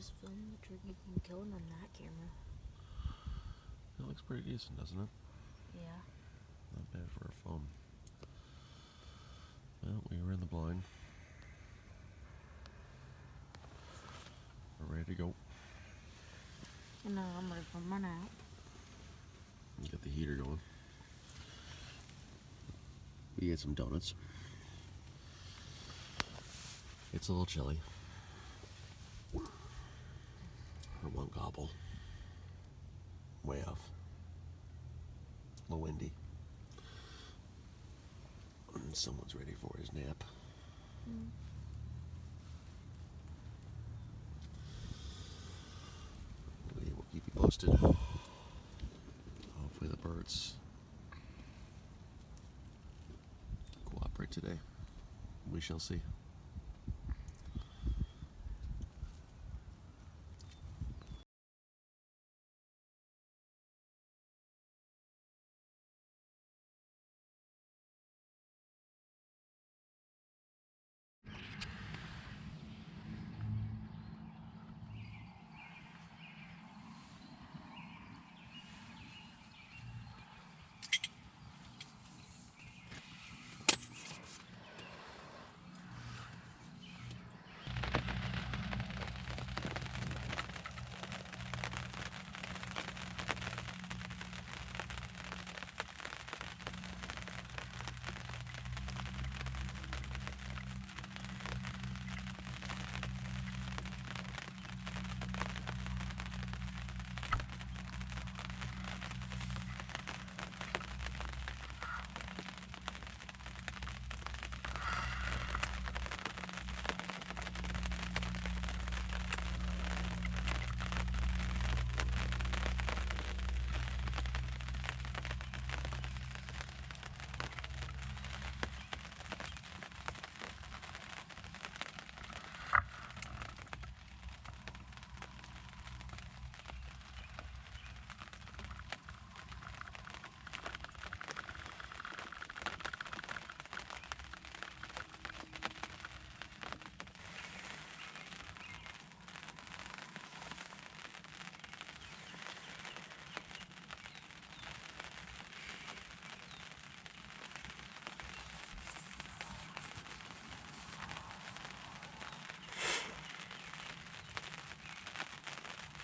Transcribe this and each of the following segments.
just filmed the turkey being killed on that camera. It looks pretty decent, doesn't it? Yeah. Not bad for a phone. Well, we were in the blind. We're ready to go. And now I'm ready for my nap. Get the heater going. We ate some donuts. It's a little chilly. For one gobble. Way off. A little windy. And someone's ready for his nap. We will keep you posted. Hopefully the birds cooperate today. We shall see.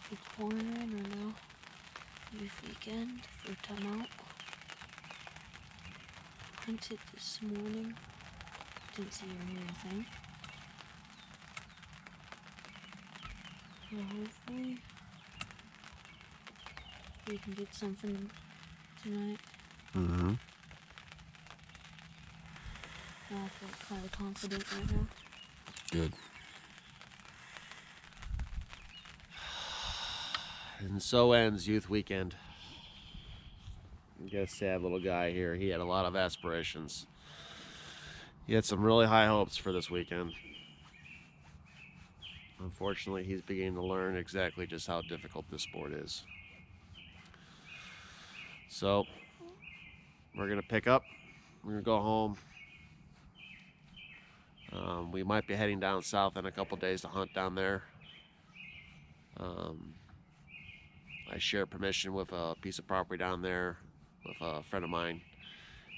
It's pouring rain right now. Youth weekend for timeout. Hunted this morning. Didn't see or hear anything. So hopefully we can get something tonight. Mm-hmm. I feel kind of confident right now. Good. And so ends youth weekend. You got a sad little guy here. He had a lot of aspirations. He had some really high hopes for this weekend. Unfortunately, he's beginning to learn exactly just how difficult this sport is. So, we're going to pick up. We're going to go home. We might be heading down south in a couple days to hunt down there. I share permission with a piece of property down there with a friend of mine,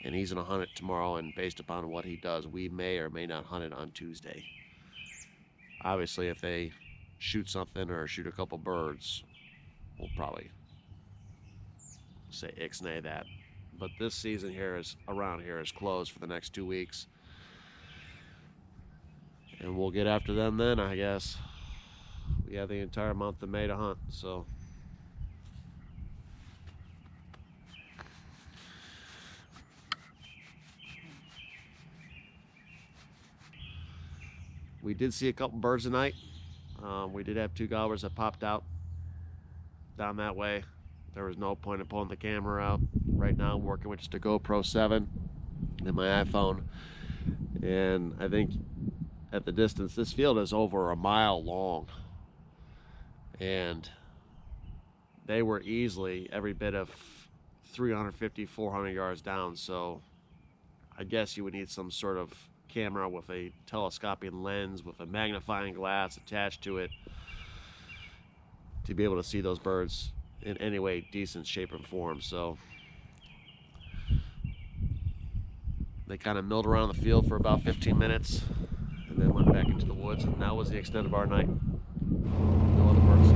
and he's going to hunt it tomorrow, and based upon what he does, we may or may not hunt it on Tuesday. Obviously, if they shoot something or shoot a couple birds, we'll probably say ixnay that. But this season here is around here is closed for the next 2 weeks, and we'll get after them then, I guess. We have the entire month of May to hunt, so we did see a couple birds tonight. We did have 2 gobblers that popped out down that way. There was no point in pulling the camera out. Right now I'm working with just a GoPro 7 and my iPhone, and I think at the distance, this field is over a mile long, and they were easily every bit of 350, 400 yards down. So I guess you would need some sort of camera with a telescoping lens with a magnifying glass attached to it to be able to see those birds in any way decent shape and form. So they kind of milled around the field for about 15 minutes and then went back into the woods, and that was the extent of our night. No other birds.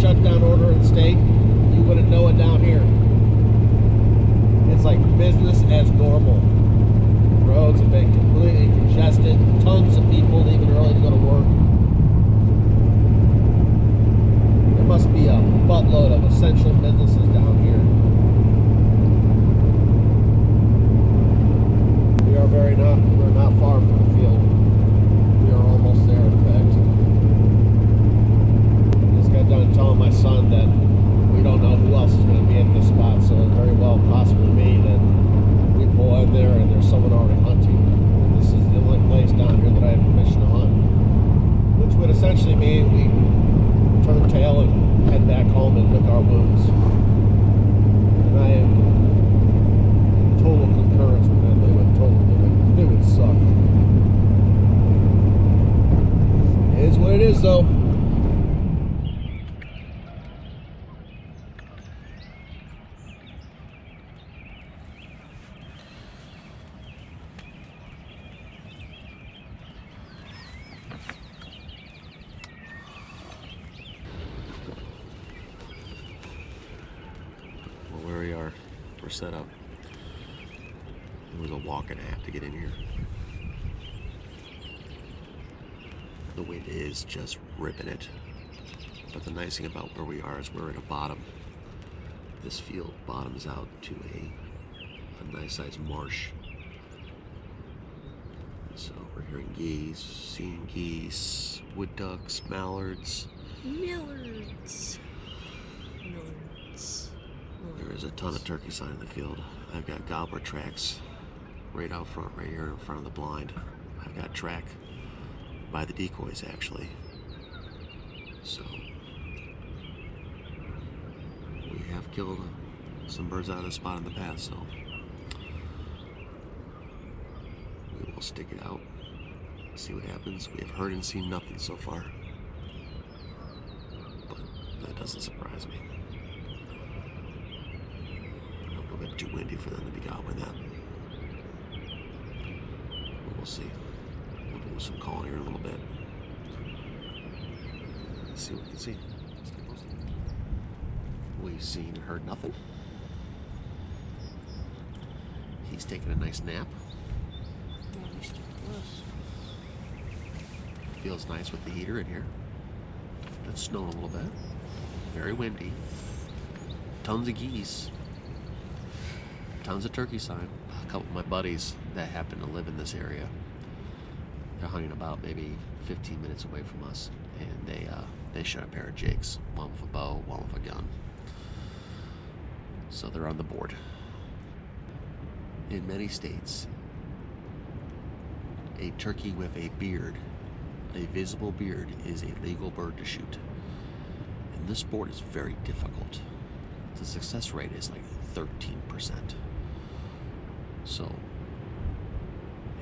Shutdown order in the state, you wouldn't know it down here. It's like business as normal. Roads have been completely congested. Tons of people leaving early to go to work. There must be a buttload of essential businesses down here. We're not far from the field. We are almost there, in fact. Got done telling my son that we don't know who else is going to be in this spot, so it's very well possibly me that we pull in there and there's someone already hunting. And this is the only place down here that I have permission to hunt, which would essentially mean we turn tail and head back home and lick our wounds. And I am in total concurrence with them. It would suck. It is what it is, though. Where we are, we're set up. It was a walk and a half to get in here. The wind is just ripping it. But the nice thing about where we are is we're at a bottom. This field bottoms out to a nice sized marsh. So we're hearing geese, seeing geese, wood ducks, mallards. Millards. There is a ton of turkey sign in the field. I've got gobbler tracks right out front, right here in front of the blind. I've got track by the decoys, actually. So we have killed some birds out of the spot in the past, so we will stick it out, see what happens. We have heard and seen nothing so far, but that doesn't surprise me. A bit too windy for them to be gobbling that. But we'll see. We'll do some calling here in a little bit. Let's see what we can see. Stay posted. We've seen and heard nothing. He's taking a nice nap. Feels nice with the heater in here. It's snowing a little bit. Very windy. Tons of geese. Tons of turkey sign. A couple of my buddies that happen to live in this area, they're hunting about maybe 15 minutes away from us, and they shot a pair of jakes, one with a bow, one with a gun. So they're on the board. In many states, a turkey with a beard, a visible beard, is a legal bird to shoot. And this sport is very difficult. The success rate is like 13%. So,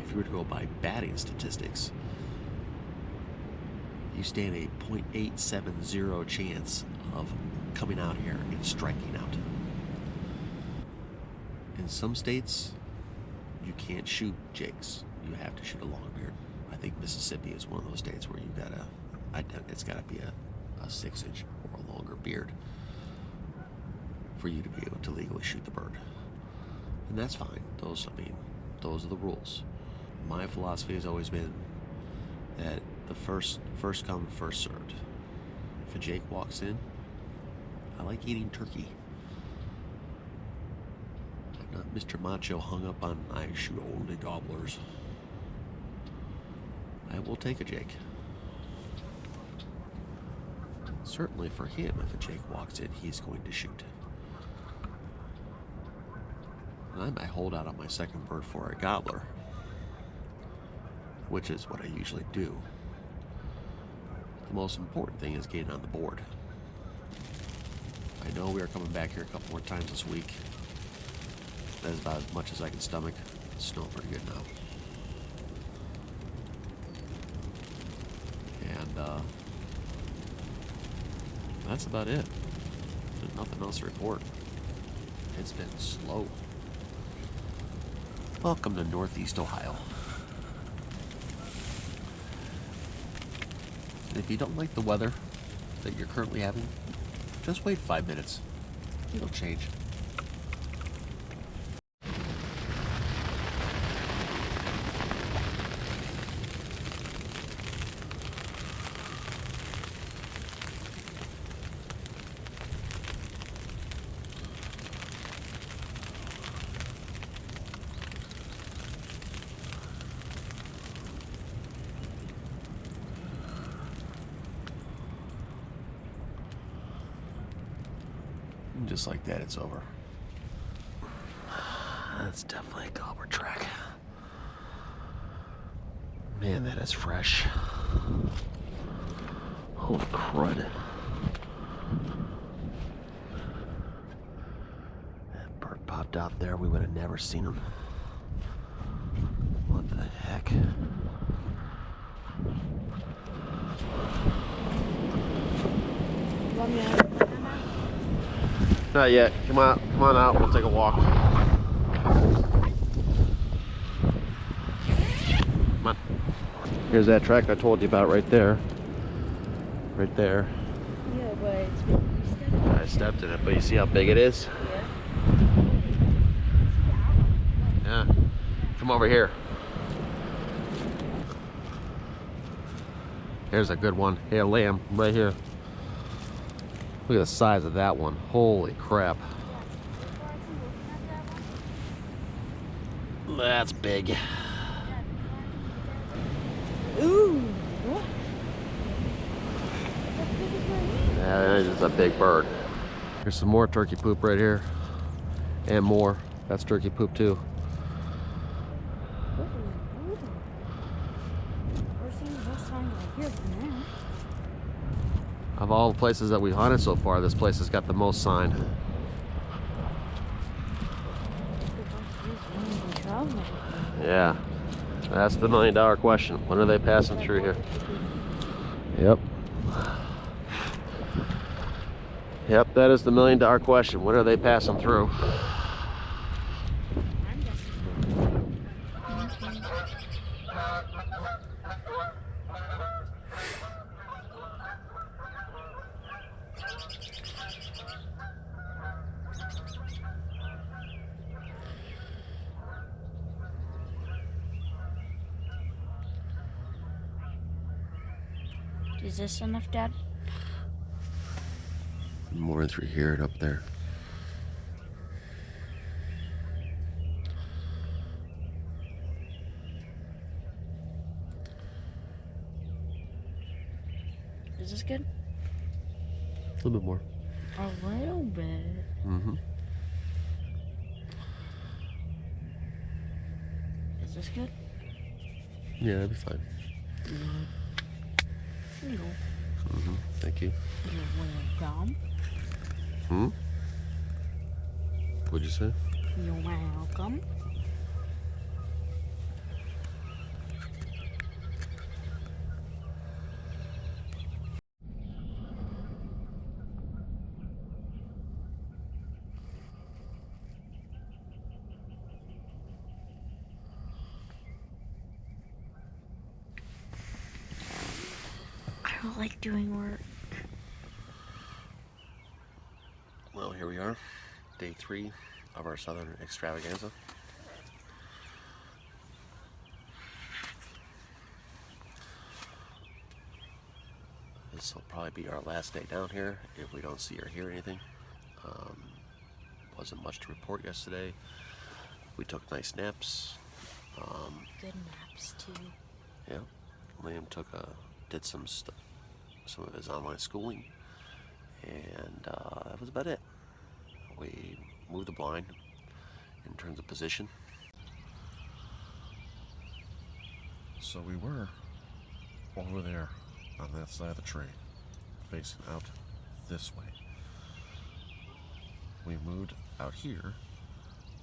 if you were to go by batting statistics, you stand a .870 chance of coming out here and striking out. In some states, you can't shoot jakes. You have to shoot a longbeard. I think Mississippi is one of those states where it's gotta be a 6-inch or a longer beard for you to be able to legally shoot the bird. And that's fine. Those are the rules. My philosophy has always been that the first come, first served. If a jake walks in, I like eating turkey. I'm not Mr. Macho hung up on I shoot only gobblers. I will take a Jake. Certainly for him, if a Jake walks in, he's going to shoot. And I might hold out on my second bird for a gobbler, which is what I usually do. The most important thing is getting on the board. I know we are coming back here a couple more times this week. That is about as much as I can stomach. It's snowing pretty good now. And that's about it. There's nothing else to report. It's been slow. Welcome to Northeast Ohio. And if you don't like the weather that you're currently having, just wait 5 minutes. It'll change. And just like that, it's over. That's definitely a gobbler track. Man, that is fresh. Holy crud. That bird popped out there, we would have never seen him. What the heck? Not yet. Come on out. We'll take a walk. Come on. Here's that track I told you about right there. Right there. Yeah, but it's I stepped in it, but you see how big it is? Yeah. Yeah. Come over here. Here's a good one. Hey, a lamb right here. Look at the size of that one. Holy crap. That's big. Ooh. Yeah, that is a big bird. Here's some more turkey poop right here. And more. That's turkey poop too. We're seeing the most sign right here from there. Of all the places that we've hunted so far, this place has got the most sign. Yeah, that's the $1 million question. When are they passing through here? Yep. Yep, that is the $1 million question. When are they passing through? Is this enough, Dad? More in through here and up there. Is this good? A little bit more. A little bit. Mm-hmm. Is this good? Yeah, that'd be fine. No. Mm-hmm. Thank you. You're welcome. Hmm? What'd you say? You're welcome. I don't like doing work. Well, here we are. Day 3 of our southern extravaganza. This will probably be our last day down here if we don't see or hear anything. Wasn't much to report yesterday. We took nice naps. Good naps too. Yeah, Liam did some of his online schooling, and that was about it. We moved the blind in terms of position. So we were over there on that side of the tree, facing out this way. We moved out here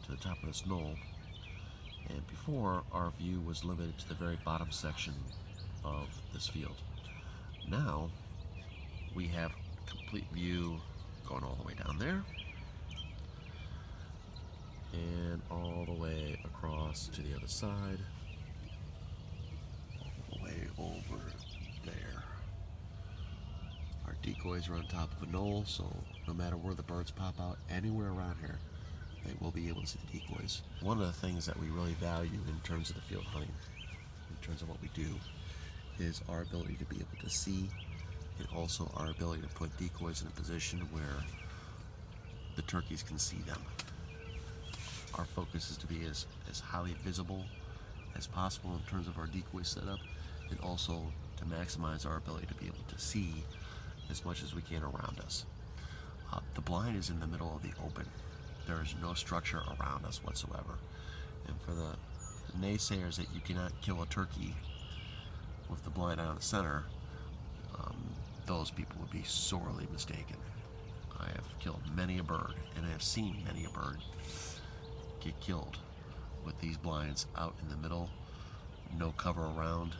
to the top of this knoll, and before our view was limited to the very bottom section of this field. Now we have complete view going all the way down there and all the way across to the other side, all the way over there. Our decoys are on top of a knoll, so no matter where the birds pop out, anywhere around here, they will be able to see the decoys. One of the things that we really value in terms of the field hunting, in terms of what we do, is our ability to be able to see, and also our ability to put decoys in a position where the turkeys can see them. Our focus is to be as highly visible as possible in terms of our decoy setup, and also to maximize our ability to be able to see as much as we can around us. The blind is in the middle of the open. There is no structure around us whatsoever. And for the naysayers that you cannot kill a turkey with the blind out in the center, those people would be sorely mistaken. I have killed many a bird, and I have seen many a bird get killed with these blinds out in the middle, no cover around,